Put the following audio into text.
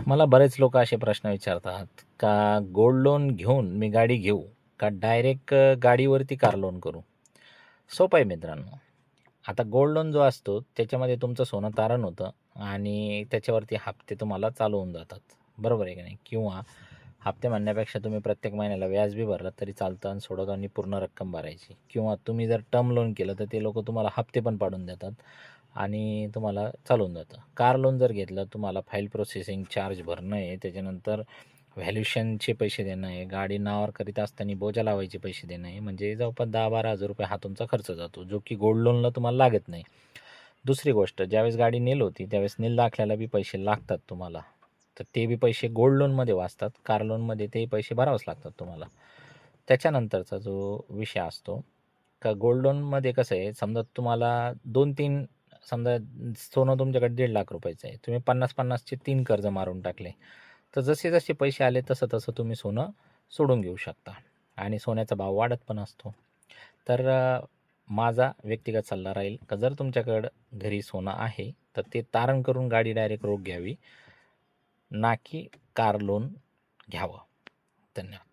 मला बरेच लोक असे प्रश्न विचारतात का गोल्ड लोन घेऊन मी गाडी घेऊ का डायरेक्ट गाडीवरती कार लोन करू. सोपं आहे मित्रांनो. आता गोल्ड लोन जो असतो त्याच्यामध्ये तुमचं सोनं तारण होतं आणि त्याच्यावरती हप्ते तुम्हाला चालू होऊन जातात, बरोबर आहे की नाही. किंवा हप्ते म्हणण्यापेक्षा तुम्ही प्रत्येक महिन्याला व्याज बी भरलं तरी चालतं आणि सोडवताना पूर्ण रक्कम भरायची. किंवा तुम्ही जर टर्म लोन केलं तर ते लोक तुम्हाला हप्ते पण पाडून देतात आणि तुम्हाला चालून जातं. कार लोन जर घेतलं तुम्हाला फाईल प्रोसेसिंग चार्ज भरणं आहे, त्याच्यानंतर व्हॅल्युशनचे पैसे देणं आहे, गाडी नावावर करीत असताना बोजा लावायचे पैसे देणं आहे, म्हणजे जवळपास 10-12 हजार रुपये हा तुमचा खर्च जातो, जो की गोल्ड लोनला तुम्हाला लागत नाही. दुसरी गोष्ट, ज्यावेळेस गाडी नेल होती त्यावेळेस नील दाखल्याला बी पैसे लागतात तुम्हाला, तर ते बी पैसे गोल्ड लोनमध्ये वाचतात. कार लोनमध्ये ते पैसे भरावेच लागतात तुम्हाला. त्याच्यानंतरचा जो विषय असतो का गोल्ड लोनमध्ये कसं आहे, समजा तुम्हाला 2-3 समजा सोनं तुमच्याकडे 1.5 लाख रुपयाचं आहे, तुम्ही 50-50चे 3 कर्ज मारून टाकले, तर जसे जसे पैसे आले तसं तसं तुम्ही सोनं सोडून घेऊ शकता आणि सोन्याचा भाव वाढत पण असतो. तर माझा व्यक्तिगत सल्ला राहील का जर तुमच्याकडं घरी सोनं आहे तर ते तारण करून गाडी डायरेक्ट रोख घ्यावी, ना की कार लोन घ्यावं. धन्यवाद.